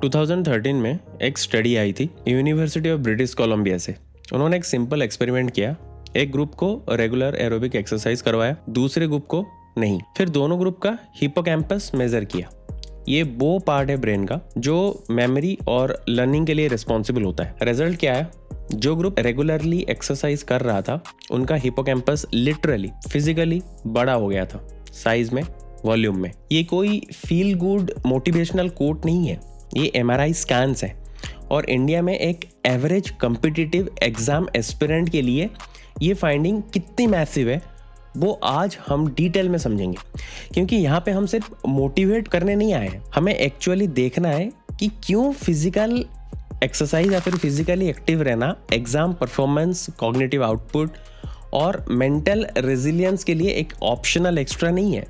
2013 में एक स्टडी आई थी यूनिवर्सिटी ऑफ ब्रिटिश कोलंबिया से। उन्होंने एक सिंपल एक्सपेरिमेंट किया। एक ग्रुप को रेगुलर एरोबिक एक्सरसाइज करवाया, दूसरे ग्रुप को नहीं। फिर दोनों ग्रुप का हिप्पोकैम्पस मेजर किया। ये वो पार्ट है ब्रेन का जो मेमोरी और लर्निंग के लिए रिस्पॉन्सिबल होता है। रिजल्ट क्या है? जो ग्रुप रेगुलरली एक्सरसाइज कर रहा था उनका हिप्पोकैम्पस लिटरली फिजिकली बड़ा हो गया था, साइज में, वॉल्यूम में। ये कोई फील गुड मोटिवेशनल कोट नहीं है, ये MRI स्कैन्स है। और इंडिया में एक एवरेज कॉम्पिटिटिव एग्जाम एस्पिरेंट के लिए ये फाइंडिंग कितनी मैसिव है वो आज हम डिटेल में समझेंगे। क्योंकि यहाँ पे हम सिर्फ मोटिवेट करने नहीं आए हैं, हमें एक्चुअली देखना है कि क्यों फिजिकल एक्सरसाइज या फिर फिजिकली एक्टिव रहना एग्जाम परफॉर्मेंस, कॉग्निटिव आउटपुट और मेंटल रेजिलियंस के लिए एक ऑप्शनल एक्स्ट्रा नहीं है,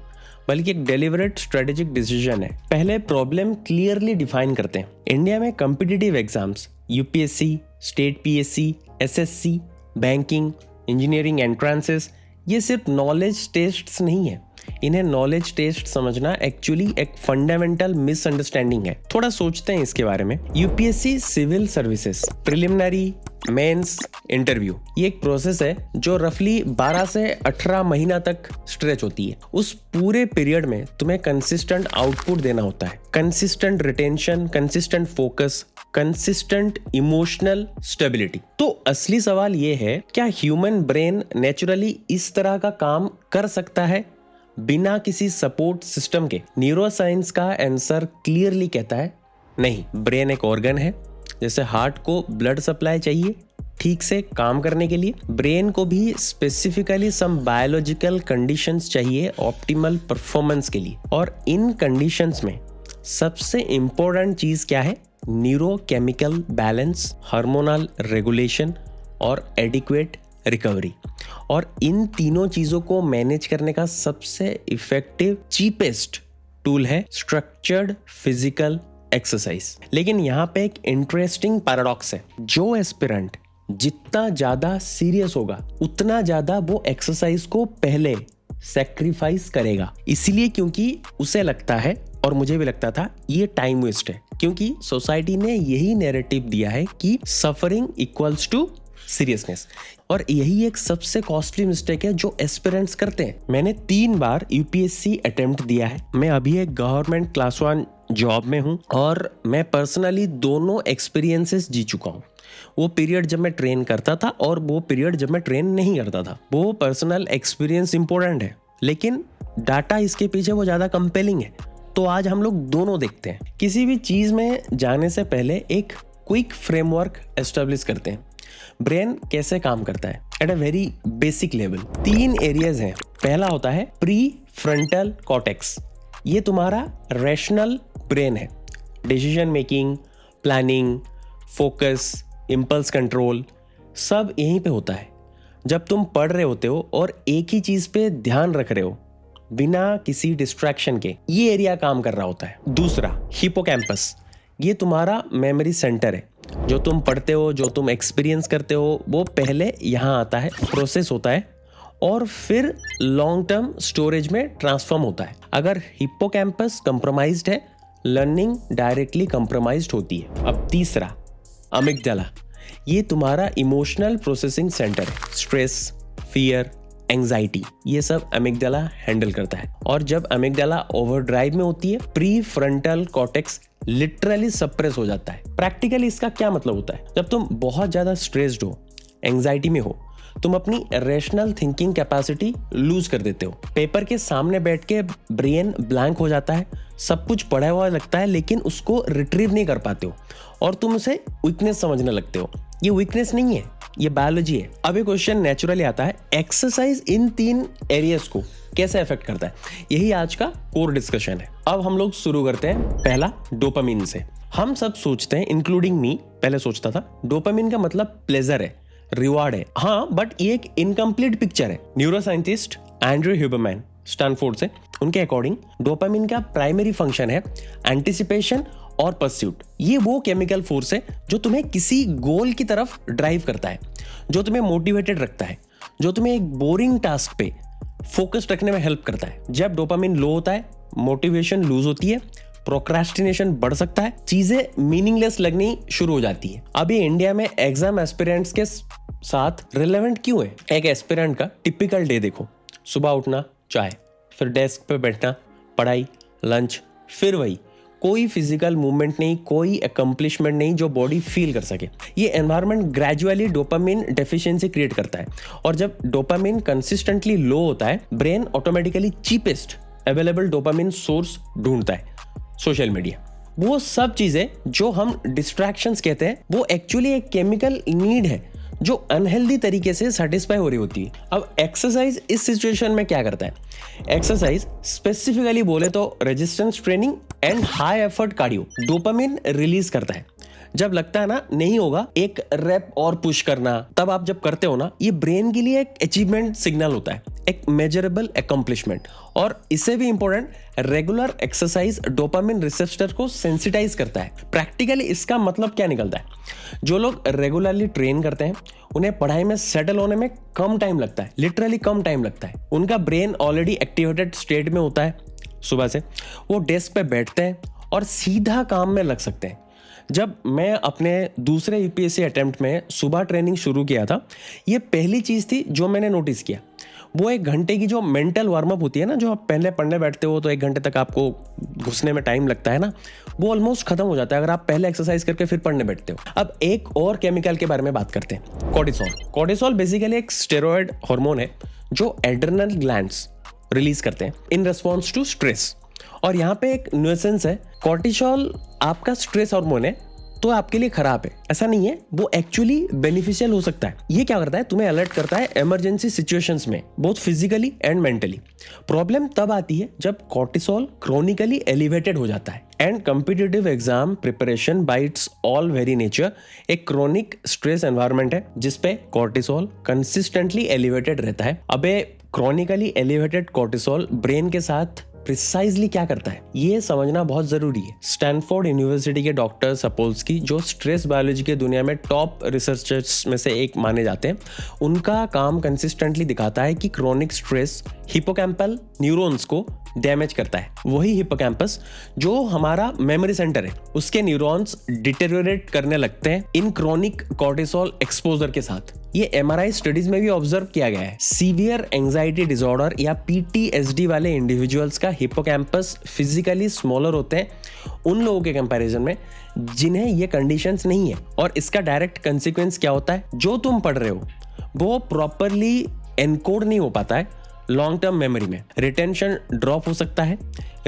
बल्कि एक डेलिबरेट स्ट्रेटेजिक डिसीजन है। पहले प्रॉब्लम क्लियरली डिफाइन करते हैं। इंडिया में competitive exams, UPSC, state PSC, SSC, banking, engineering entrances, ये सिर्फ नॉलेज टेस्ट्स नहीं है। इन्हें नॉलेज टेस्ट समझना एक्चुअली एक फंडामेंटल मिसअंडरस्टैंडिंग है। थोड़ा सोचते हैं इसके बारे में। UPSC civil services, preliminary, mains, interview, ये एक प्रोसेस है जो रफली 12 से 18 महीना तक स्ट्रेच होती है। उस पूरे पीरियड में तुम्हें कंसिस्टेंट आउटपुट देना होता है, consistent retention, consistent focus, consistent emotional stability. तो असली सवाल ये है, क्या ह्यूमन ब्रेन नेचुरली इस तरह का काम कर सकता है बिना किसी सपोर्ट सिस्टम के? न्यूरोसाइंस का आंसर क्लियरली कहता है नहीं। ब्रेन एक ऑर्गन है। जैसे हार्ट को ब्लड सप्लाई चाहिए ठीक से काम करने के लिए, ब्रेन को भी स्पेसिफिकली सम बायोलॉजिकल कंडीशंस चाहिए ऑप्टिमल परफॉर्मेंस के लिए। और इन कंडीशंस में सबसे इंपॉर्टेंट चीज क्या है? न्यूरोकेमिकल बैलेंस, हार्मोनल रेगुलेशन और एडिक्वेट रिकवरी। और इन तीनों चीजों को मैनेज करने का सबसे इफेक्टिव, चीपेस्ट टूल है स्ट्रक्चर्ड फिजिकल एक्सरसाइज। लेकिन यहाँ पे एक इंटरेस्टिंग पैराडॉक्स है। जो एस्पिरेंट जितना ज्यादा सीरियस होगा उतना ज्यादा वो एक्सरसाइज को पहले सैक्रिफाइस करेगा। इसलिए क्योंकि उसे लगता है, और मुझे भी लगता था, ये टाइम वेस्ट है। क्योंकि सोसाइटी ने यही नैरेटिव दिया है कि सफरिंग इक्वल्स टू सीरियसनेस। और यही एक सबसे कॉस्टली मिस्टेक है जो एस्पिरेंट्स करते हैं। मैंने 3 बार यूपीएससी अटेम्प्ट दिया है। मैं अभी एक गवर्नमेंट क्लास 1 जॉब में हूँ और मैं पर्सनली दोनों एक्सपीरियंसेस जी चुका हूँ। वो पीरियड जब मैं ट्रेन करता था और वो पीरियड जब मैं ट्रेन नहीं करता था। वो पर्सनल एक्सपीरियंस इंपॉर्टेंट है, लेकिन डाटा इसके पीछे वो ज्यादा कंपेलिंग है। तो आज हम लोग दोनों देखते हैं। किसी भी चीज में जाने से पहले एक क्विक फ्रेमवर्क एस्टेब्लिश करते हैं। ब्रेन कैसे काम करता है at a very basic level. 3 areas हैं। पहला होता है प्री फ्रंटल कॉर्टेक्स। ये तुम्हारा रैशनल ब्रेन है। Decision making, planning, focus, impulse control सब यहीं पे होता है। जब तुम पढ़ रहे होते हो और एक ही चीज पे ध्यान रख रहे हो बिना किसी डिस्ट्रैक्शन के, ये एरिया काम कर रहा होता है। दूसरा हिप्पोकैम्पस, ये तुम्हारा मेमोरी सेंटर है। जो तुम पढ़ते हो, जो तुम एक्सपीरियंस करते हो, वो पहले यहाँ आता है, प्रोसेस होता है और फिर लॉन्ग टर्म स्टोरेज में ट्रांसफॉर्म होता है। अगर हिप्पोकैम्पस कंप्रोमाइज्ड है, लर्निंग डायरेक्टली कंप्रोमाइज्ड होती है। अब तीसरा अमिगडाला, ये तुम्हारा इमोशनल प्रोसेसिंग सेंटर है। स्ट्रेस, फियर, एंजाइटी, ये सब अमिगडाला हैंडल करता है। और जब अमिगडाला ओवरड्राइव में होती है, pre frontal cortex literally suppress हो जाता है। प्रैक्टिकली इसका क्या मतलब होता है? जब तुम बहुत ज्यादा स्ट्रेस्ड हो, एंजाइटी में हो, तुम अपनी रैशनल थिंकिंग कैपेसिटी लूज कर देते हो। पेपर के सामने बैठ के ब्रेन ब्लैंक हो जाता है, सब कुछ पढ़ा हुआ लगता है, लेकिन उसको रिट्रीव नहीं कर पाते हो और तुम उसे वीकनेस समझने लगते हो। ये वीकनेस नहीं है, ये बायोलॉजी है। अब ये क्वेश्चन नेचुरली आता है, एक्सरसाइज इन 3 एरियाज को कैसे अफेक्ट करता है? यही आज का कोर डिस्कशन है। अब हम लोग शुरू करते हैं पहला डोपामिन से। हम सब सोचते हैं, इंक्लूडिंग मी, पहले सोचता था डोपामिन का मतलब प्लेजर है, रिवार्ड है। हाँ, बट ये एक इनकम्प्लीट पिक्चर है। न्यूरोसाइंटिस्ट एंड्रयू ह्यूबरमैन स्टैनफोर्ड से, उनके अकॉर्डिंग डोपामिन का प्राइमरी फंक्शन है एंटिसिपेशन और परस्यूट। ये वो केमिकल फोर्स है जो तुम्हें किसी गोल की तरफ ड्राइव करता है, जो तुम्हें मोटिवेटेड रखता है, जो तुम्हें एक बोरिंग टास्क पे फोकस रखने में हेल्प करता है। जब डोपामिन लो होता है, मोटिवेशन लूज होती है, प्रोक्रेस्टिनेशन बढ़ सकता है, चीजें मीनिंगलेस लगनी शुरू हो जाती है। अभी इंडिया में एग्जाम एस्पिरेंट्स के साथ रिलेवेंट क्यों है? एक एस्पिरेंट का टिपिकल डे देखो, सुबह उठना, चाय, फिर डेस्क पे बैठना, पढ़ाई, लंच, फिर वही, कोई फिजिकल मूवमेंट नहीं, कोई अकम्पलिशमेंट नहीं जो बॉडी फील कर सके। ये environment gradually dopamine deficiency create करता है, और जब डोपामिन कंसिस्टेंटली लो होता है, brain automatically cheapest available dopamine source ढूंढता है, सोशल मीडिया। वो सब चीजें जो हम डिस्ट्रैक्शंस कहते हैं, वो एक्चुअली एक केमिकल नीड है जो अनहेल्दी तरीके से सेटिस्फाई हो रही होती है। अब एक्सरसाइज इस सिचुएशन में क्या करता है? एक्सरसाइज स्पेसिफिकली बोले तो resistance training and high effort cardio dopamine release करता है। जब लगता है ना नहीं होगा, एक रेप और पुश करना, तब आप जब करते हो ना, ये ब्रेन के लिए एक अचीवमेंट सिग्नल होता है, एक मेजरेबल अकम्पलिशमेंट। और इससे भी important, regular exercise dopamine receptor को सेंसिटाइज करता है। प्रैक्टिकली इसका मतलब क्या निकलता है? जो लोग रेगुलरली ट्रेन करते हैं, उन्हें पढ़ाई में सेटल होने में कम टाइम लगता है, लिटरली कम टाइम लगता है। उनका ब्रेन ऑलरेडी एक्टिवेटेड स्टेट में होता है। सुबह से वो डेस्क पे बैठते हैं और सीधा काम में लग सकते हैं। जब मैं अपने दूसरे यूपीएससी अटेम्प्ट में सुबह ट्रेनिंग शुरू किया था, ये पहली चीज़ थी जो मैंने नोटिस किया। वो 1 घंटे की जो मेंटल वार्म अप होती है ना, जो आप पहले पढ़ने बैठते हो तो 1 घंटे तक आपको घुसने में टाइम लगता है ना, वो ऑलमोस्ट खत्म हो जाता है अगर आप पहले एक्सरसाइज करके फिर पढ़ने बैठते हो। अब एक और केमिकल के बारे में बात करते हैं, कोर्टिसोल। कोर्टिसोल बेसिकली एक स्टेरॉयड हार्मोन है जो एड्रेनल ग्लैंड्स रिलीज करते हैं इन रिस्पॉन्स टू स्ट्रेस। और यहाँ पे एक न्यूसेंस है, कोर्टिसोल आपका स्ट्रेस हार्मोन है तो आपके लिए खराब है, ऐसा नहीं है। वो एक्चुअली बेनिफिशियल हो सकता है। ये क्या करता है? तुम्हें अलर्ट करता है इमरजेंसी सिचुएशंस में, both physically and mentally. Problem तब आती है जब कोर्टिसोल क्रोनिकली एलिवेटेड हो जाता है। And competitive exam preparation bye it's all very nature एक क्रोनिक स्ट्रेस एनवायरनमेंट है जिसपे कोर्टिसोल कंसिस्टेंटली एलिवेटेड रहता है। अबे क्रोनिकली एलिवेटेड कोर्टिसोल ब्रेन के साथ प्रिसाइजली क्या करता है, ये समझना बहुत जरूरी है। स्टैनफोर्ड यूनिवर्सिटी के डॉक्टर सपोल्स्की, जो स्ट्रेस बायोलॉजी के दुनिया में टॉप रिसर्चर्स में से एक माने जाते हैं, उनका काम कंसिस्टेंटली दिखाता है कि क्रोनिक स्ट्रेस हिपोकैम्पल न्यूरॉन्स को डैमेज करता है। वही हिपोकैम्पस जो हमारा मेमोरी सेंटर है, उसके न्यूरॉन्स डिटेरियोरेट करने लगते हैं इन क्रोनिक कोर्टिसोल एक्सपोजर के साथ। ये एमआरआई स्टडीज में भी ऑब्जर्व किया गया है। सीवियर एंजाइटी डिसऑर्डर या पीटीएसडी वाले इंडिविजुअल्स का हिपोकैम्पस फिजिकली स्मॉलर होते हैं उन लोगों के कंपैरिजन में जिन्हें ये कंडीशंस नहीं है। और इसका डायरेक्ट कंसिक्वेंस क्या होता है? जो तुम पढ़ रहे हो वो प्रॉपरली एनकोड नहीं हो पाता है लॉन्ग टर्म मेमोरी में, रिटेंशन ड्रॉप हो सकता है,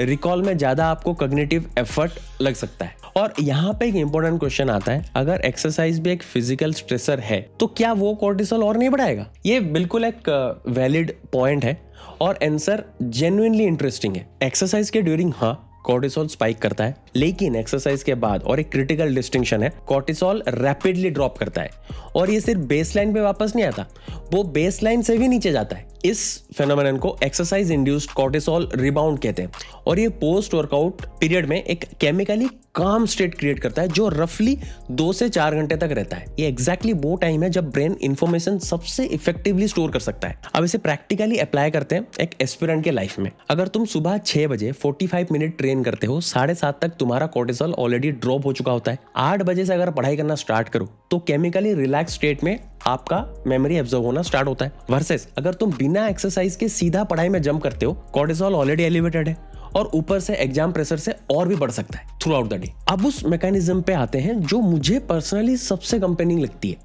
रिकॉल में ज्यादा आपको कॉग्निटिव एफर्ट लग सकता है। और यहाँ पे एक इंपॉर्टेंट क्वेश्चन आता है, अगर एक्सरसाइज भी एक फिजिकल स्ट्रेसर है तो क्या वो कोर्टिसोल और नहीं बढ़ाएगा? ये बिल्कुल एक वैलिड पॉइंट है और आंसर जेन्युइनली इंटरेस्टिंग है। एक्सरसाइज के ड्यूरिंग हाँ कोर्टिसोल स्पाइक करता है, लेकिन एक्सरसाइज के बाद, और एक क्रिटिकल डिस्टिंक्शन है, कोर्टिसोल रैपिडली ड्रॉप करता है और ये सिर्फ बेसलाइन पे वापस नहीं आता, वो बेसलाइन से भी नीचे जाता है। इस फेनोमेनन को एक्सरसाइज इंड्यूस्ड कोर्टिसोल रिबाउंड कहते हैं और ये पोस्ट वर्कआउट पीरियड में एक केमिकली काम स्टेट क्रिएट करता है जो रफली 2 से 4 घंटे तक रहता है। ये एग्जैक्टली वो टाइम है जब ब्रेन इंफॉर्मेशन सबसे इफेक्टिवली स्टोर कर सकता है। अब इसे प्रैक्टिकली अप्लाई करते हैं एक एस्पिरेंट के लाइफ में। अगर तुम सुबह 6 बजे 45 मिनट ट्रेन करते हो, 7:30 तक तुम्हारा कोर्टिसोल ऑलरेडी ड्रॉप हो चुका होता है। 8 बजे से अगर पढ़ाई करना स्टार्ट करो तो केमिकली रिलैक्स स्टेट में आपका मेमोरी एब्जॉर्ब होना स्टार्ट होता है। वर्सेस अगर तुम बिना एक्सरसाइज के सीधा पढ़ाई में जंप करते हो, कोर्टिसोल ऑलरेडी एलिवेटेड है और ऊपर से एग्जाम प्रेशर से और भी बढ़ सकता है थ्रू आउट द डे। अब उस मैकेनिज्म पे आते हैं जो मुझे पर्सनली सबसे कंपेनिंग लगती है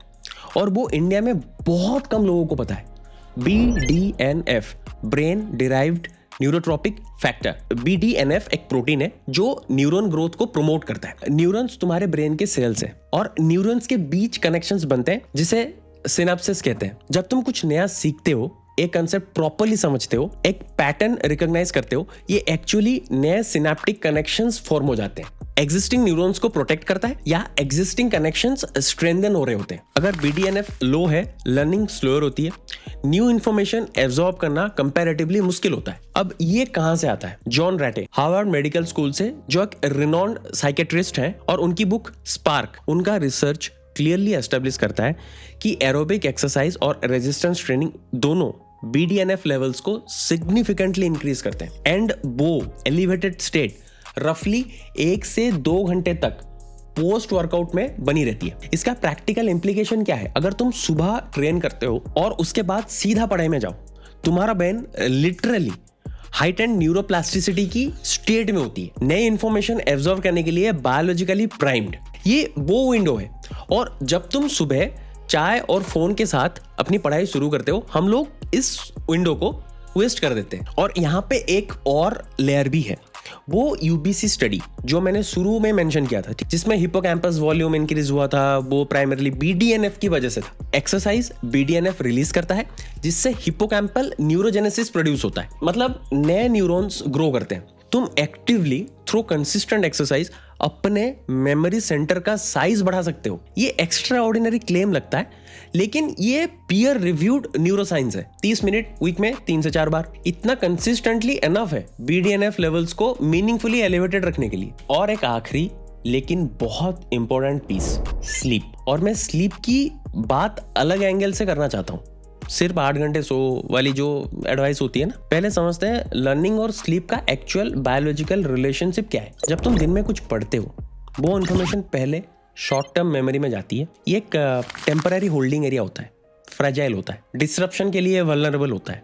और वो इंडिया में बहुत कम लोगों को पता है। BDNF, brain derived neurotrophic factor. BDNF एक प्रोटीन है जो न्यूरॉन ग्रोथ को प्रमोट करता है। न्यूरॉन्स तुम्हारे ब्रेन के सेल्स हैं और न्यूरॉन्स के बीच कनेक्शंस बनते हैं जिसे सिनेप्सिस कहते हैं। जब तुम कुछ नया सीखते हो, एक कंसेप्ट प्रॉपर्ली समझते हो, एक पैटर्न रिकॉग्नाइज करते हो, ये एक्चुअली नए सिनेप्टिक कनेक्शंस फॉर्म हो जाते हैं। एग्जिस्टिंग न्यूरॉन्स को प्रोटेक्ट करता है या एग्जिस्टिंग कनेक्शंस स्ट्रेंथन हो रहे होते हैं। अगर BDNF लो है, लर्निंग स्लोअर होती है, न्यू इन्फॉर्मेशन एब्जॉर्ब करना कंपैरेटिवली मुश्किल होता है। अब ये कहां से आता है? जॉन रैटे, हार्वर्ड मेडिकल स्कूल से, जो एक रिनॉन्ड साइकेट्रिस्ट हैं, और उनकी बुक स्पार्क, उनका रिसर्च क्लियरली एस्टेब्लिश करता है कि एरोबिक एक्सरसाइज और रेजिस्टेंस ट्रेनिंग दोनों BDNF लेवल्स को सिग्निफिकेंटली इंक्रीज करते हैं एंड वो एलिवेटेड स्टेट रफली 1 से 2 घंटे तक पोस्ट वर्कआउट में बनी रहती है। इसका प्रैक्टिकल इम्प्लीकेशन क्या है? अगर तुम सुबह ट्रेन करते हो और उसके बाद सीधा पढ़ाई में जाओ, तुम्हारा ब्रेन लिटरली हाइटेंड न्यूरोप्लास्टिसिटी की स्टेट में होती है, नई इंफॉर्मेशन एब्जॉर्व करने के लिए बायोलॉजिकली प्राइम्ड। ये वो विंडो है। और जब तुम सुबह चाय और फोन के साथ अपनी पढ़ाई शुरू करते हो, हम लोग इस विंडो को वेस्ट कर देते हैं। और यहाँ पे एक और लेयर भी है, वो यूबीसी स्टडी जो मैंने शुरू में मेंशन किया था, जिसमें हिप्पोकैम्पस वॉल्यूम इंक्रीज हुआ था, वो प्राइमरली बीडीएनएफ की वजह से था। एक्सरसाइज बीडीएनएफ रिलीज करता है, जिससे हिप्पोकैम्पल न्यूरोजेनेसिस प्रोड्यूस होता है, मतलब नए न्यूरॉन्स ग्रो करते हैं। तुम एक्टिवली थ्रू कंसिस्टेंट एक्सरसाइज अपने मेमोरी सेंटर का साइज बढ़ा सकते हो। ये एक्स्ट्रा ऑर्डिनरी क्लेम लगता है, लेकिन ये पीयर रिव्यूड न्यूरोसाइंस है। 30 मिनट वीक में 3 से 4 बार इतना कंसिस्टेंटली एनफ है बीडीएनएफ लेवल्स को मीनिंगफुली एलिवेटेड रखने के लिए। और एक आखिरी लेकिन बहुत इंपॉर्टेंट पीस, स्लीप। और मैं स्लीप की बात अलग एंगल से करना चाहता हूँ। सिर्फ 8 घंटे सो वाली जो एडवाइस होती है ना, पहले समझते हैं लर्निंग और स्लीप का एक्चुअल बायोलॉजिकल रिलेशनशिप क्या है। जब तुम दिन में कुछ पढ़ते हो, वो इन्फॉर्मेशन पहले शॉर्ट टर्म मेमोरी में जाती है। ये एक टेम्पररी होल्डिंग एरिया होता है, फ्रेजाइल होता है, डिस्ट्रप्शन के लिए वल्नरेबल होता है।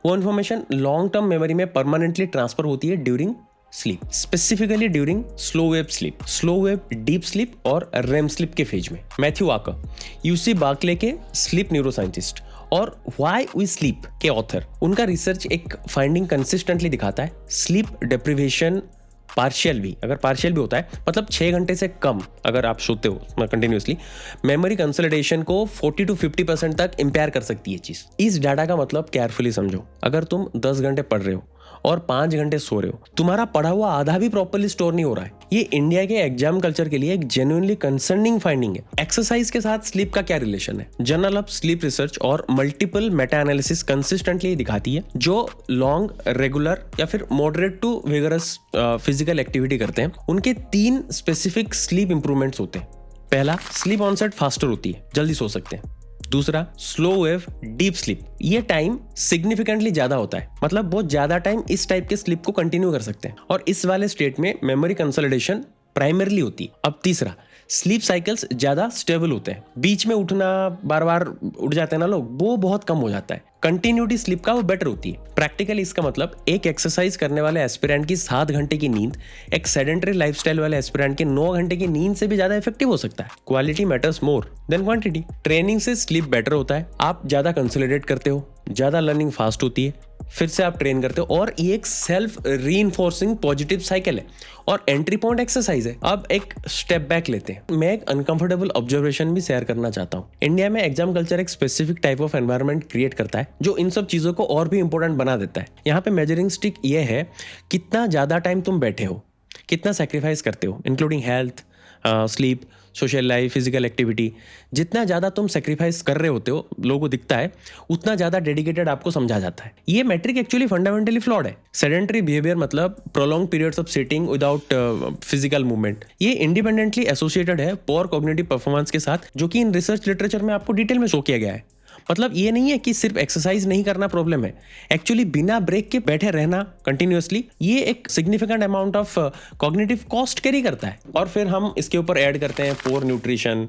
वो इन्फॉर्मेशन लॉन्ग टर्म मेमोरी में परमानेंटली ट्रांसफर होती है during sleep, specifically during slow wave sleep, slow wave deep sleep और रेम स्लीप के फेज में। मैथ्यू आकर, यूसी बार्कले के स्लीप न्यूरोसाइंटिस्ट और व्हाई वी स्लीप के ऑथर, उनका रिसर्च एक फाइंडिंग कंसिस्टेंटली दिखाता है। स्लीप डिप्रिवेशन पार्शियल भी, अगर पार्शियल भी होता है, मतलब 6 घंटे से कम अगर आप सोते हो कंटिन्यूसली, मेमोरी कंसोलिडेशन को 40 to 50% तक इम्पेयर कर सकती है चीज। इस डाटा का मतलब केयरफुली समझो। अगर तुम 10 घंटे पढ़ रहे हो और 5 घंटे सो रहे हो, तुम्हारा पढ़ा हुआ आधा भी प्रॉपर्ली स्टोर नहीं हो रहा है। ये इंडिया के एग्जाम कल्चर के लिए एक जेन्युइनली कंसर्निंग फाइंडिंग है। एक्सरसाइज के साथ स्लीप का क्या रिलेशन है? जर्नल ऑफ स्लीप रिसर्च और मल्टीपल मेटा एनालिसिस कंसिस्टेंटली दिखाती है, जो लॉन्ग, रेगुलर या फिर moderate to vigorous physical activity करते हैं, उनके 3 स्पेसिफिक स्लीप इंप्रूवमेंट्स होते हैं। पहला, स्लीप ऑनसेट फास्टर होती है, जल्दी सो सकते हैं। दूसरा, स्लो वेव डीप स्लीप, ये टाइम सिग्निफिकेंटली ज्यादा होता है, मतलब बहुत ज्यादा टाइम इस टाइप के स्लीप को कंटिन्यू कर सकते हैं। और इस वाले स्टेट में मेमोरी कंसोलिडेशन प्राइमरली होती है। अब तीसरा, स्लीप साइकिल्स ज्यादा स्टेबल होते हैं, बीच में उठना, बार बार उठ जाते हैं ना लोग, वो बहुत कम हो जाता है। कंटिन्यूटी स्लीप का वो बेटर होती है। प्रैक्टिकली इसका मतलब एक एक्सरसाइज करने वाले एस्पिरेंट की 7 घंटे की नींद एक सेडेंटरी लाइफस्टाइल वाले एस्पिरेंट के 9 घंटे की नींद से भी ज्यादा इफेक्टिव हो सकता है। Quality matters more than quantity. Training से स्लीप बेटर होता है, आप ज्यादा कंसोलिडेट करते हो, ज्यादा लर्निंग फास्ट होती है, फिर से आप ट्रेन करते हो, और ये एक सेल्फ रीइंफोर्सिंग पॉजिटिव साइकिल है और एंट्री पॉइंट एक्सरसाइज है। अब एक स्टेप बैक लेते हैं। मैं एक अनकंफर्टेबल ऑब्जर्वेशन भी शेयर करना चाहता हूँ। इंडिया में एग्जाम कल्चर एक specific type of environment create करता है, जो इन सब चीजों को और भी इंपॉर्टेंट बना देता है। यहाँ पे मेजरिंग स्टिक ये है, कितना ज्यादा टाइम तुम बैठे हो, कितना सेक्रीफाइस करते हो, including health, sleep, social life, physical activity. जितना ज़्यादा तुम सेक्रीफाइस कर रहे होते हो, लोगों को दिखता है, उतना ज़्यादा डेडिकेटेड आपको समझा जाता है। ये मैट्रिक एक्चुअली फंडामेंटली फ्लॉड है। सेडेंटरी बिहेवियर मतलब prolong periods of sitting without physical movement, ये इंडिपेंडेंटली एसोसिएटेड है पोर कॉग्निटिव परफॉर्मेंस के साथ, जो कि इन रिसर्च लिटरेचर में आपको डिटेल में शो किया गया है। मतलब ये नहीं है कि सिर्फ एक्सरसाइज नहीं करना प्रॉब्लम है, एक्चुअली बिना ब्रेक के बैठे रहना कंटिन्यूअसली, ये एक significant amount of cognitive cost carry करता है। और फिर हम इसके ऊपर ऐड करते हैं पोर न्यूट्रिशन,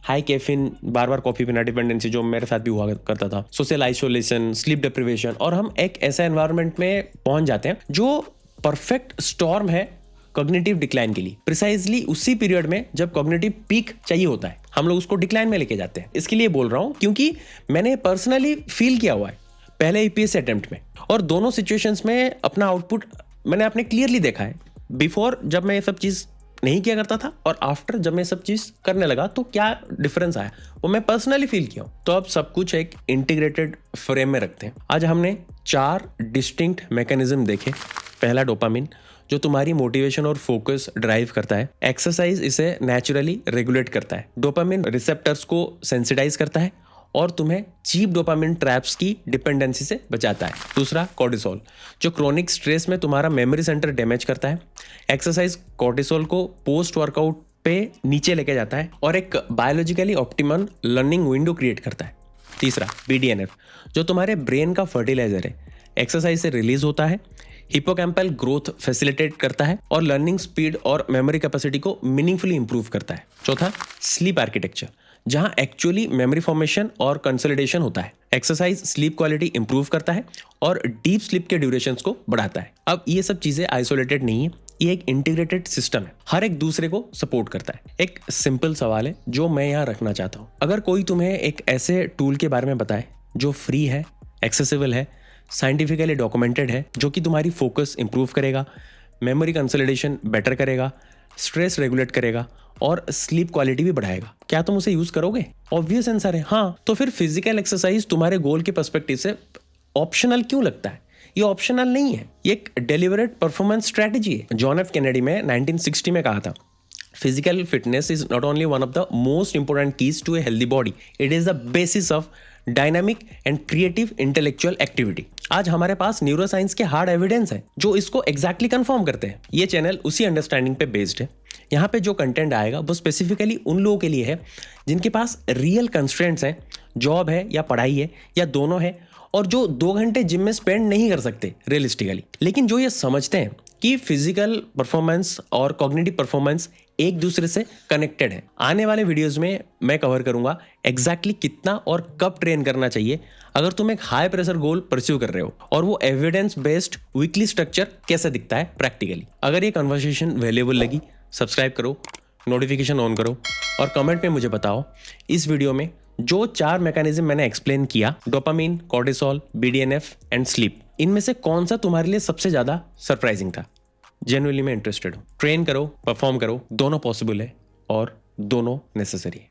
हाई कैफीन, बार बार कॉफी पीना डिपेंडेंसी, जो मेरे साथ भी हुआ करता था, सोशल आइसोलेशन, स्लीप डिप्रिवेशन, और हम एक ऐसा एनवायरनमेंट में पहुंच जाते हैं जो परफेक्ट स्टॉर्म है कॉग्निटिव डिक्लाइन के लिए। प्रिसाइजली उसी पीरियड में जब कॉग्निटिव पीक चाहिए होता है, हम लोग उसको डिक्लाइन में लेके जाते हैं। इसके लिए बोल रहा हूं क्योंकि मैंने पर्सनली फील किया हुआ है पहले यूपीएससी अटेम्प्ट में, और दोनों सिचुएशंस में अपना आउटपुट मैंने अपने क्लियरली देखा है। बिफोर जब मैं ये सब चीज नहीं किया करता था और आफ्टर जब मैं सब चीज करने लगा तो क्या डिफरेंस आया, वो मैं पर्सनली फील किया हूं। तो अब सब कुछ एक इंटीग्रेटेड फ्रेम में रखते हैं। आज हमने 4 डिस्टिंक्ट मैकेनिज्म देखे। पहला, डोपामिन, जो तुम्हारी मोटिवेशन और फोकस ड्राइव करता है। एक्सरसाइज इसे नेचुरली रेगुलेट करता है। डोपामिन रिसेप्टर्स को सेंसिटाइज करता है और तुम्हें चीप डोपामिन ट्रैप्स की डिपेंडेंसी से बचाता है। दूसरा, कॉर्टिसोल, जो क्रोनिक स्ट्रेस में तुम्हारा मेमोरी सेंटर डैमेज करता है। एक्सरसाइज कॉर्टिसोल को पोस्ट वर्कआउट पे नीचे लेके जाता है और एक biologically optimum learning window create करता है। तीसरा, बीडीएनएफ, जो तुम्हारे ब्रेन का फर्टिलाइजर है, एक्सरसाइज से रिलीज होता है। हिपोकैम्पल ग्रोथ फैसिलिटेट करता है और लर्निंग स्पीड और मेमोरी कैपेसिटी को मीनिंगफुली इंप्रूव करता है। चौथा, स्लीप आर्किटेक्चर, जहां एक्चुअली मेमोरी फॉर्मेशन और कंसोलिडेशन होता है। एक्सरसाइज स्लीप क्वालिटी इंप्रूव करता है और डीप स्लीप के ड्यूरेशंस को बढ़ाता है। अब ये सब चीजें आइसोलेटेड नहीं है, ये एक इंटीग्रेटेड सिस्टम है, हर एक दूसरे को सपोर्ट करता है। एक सिंपल सवाल है जो मैं यहाँ रखना चाहता हूँ, अगर कोई तुम्हें एक ऐसे टूल के बारे में बताए जो फ्री है, एक्सेसिबल है, साइंटिफिकली डॉक्यूमेंटेड है, जो कि तुम्हारी फोकस इंप्रूव करेगा, मेमोरी कंसोलिडेशन बेटर करेगा, स्ट्रेस रेगुलेट करेगा और स्लीप क्वालिटी भी बढ़ाएगा, क्या तुम उसे यूज करोगे? ऑब्वियस आंसर है हाँ। तो फिर फिजिकल एक्सरसाइज तुम्हारे गोल के पर्सपेक्टिव से ऑप्शनल क्यों लगता है? ये ऑप्शनल नहीं है, ये एक डेलिबरेट परफॉर्मेंस स्ट्रेटजी है। जॉन एफ कैनेडी में 1960 में कहा था, physical fitness is not only one of the most important keys to a healthy body, it is the basis of dynamic and creative intellectual activity. आज हमारे पास neuroscience के hard evidence है जो इसको एग्जैक्टली कंफर्म करते हैं। ये चैनल उसी अंडरस्टैंडिंग पे बेस्ड है। यहाँ पे जो कंटेंट आएगा वो स्पेसिफिकली उन लोगों के लिए है जिनके पास रियल कंस्ट्रेंट्स हैं, जॉब है या पढ़ाई है या दोनों है, और जो 2 घंटे जिम में स्पेंड नहीं कर सकते रियलिस्टिकली, लेकिन जो ये समझते हैं कि फिजिकल परफॉर्मेंस और कॉग्निटिव परफॉर्मेंस एक दूसरे से कनेक्टेड है। आने वाले वीडियोस में मैं कवर करूंगा एग्जैक्टली कितना और कब ट्रेन करना चाहिए अगर तुम एक हाई प्रेशर गोल परस्यू कर रहे हो, और वो एविडेंस बेस्ड वीकली स्ट्रक्चर कैसे दिखता है प्रैक्टिकली। अगर ये कन्वर्सेशन वैल्यूएबल लगी, सब्सक्राइब करो, नोटिफिकेशन ऑन करो और कमेंट में मुझे बताओ इस वीडियो में जो 4 मैकेनिज्म मैंने एक्सप्लेन किया, dopamine, cortisol, BDNF and sleep, इनमें से कौन सा तुम्हारे लिए सबसे ज्यादा सरप्राइजिंग था? जेन्युइनली मैं इंटरेस्टेड हूँ। ट्रेन करो, परफॉर्म करो, दोनों पॉसिबल है और दोनों नेसेसरी है।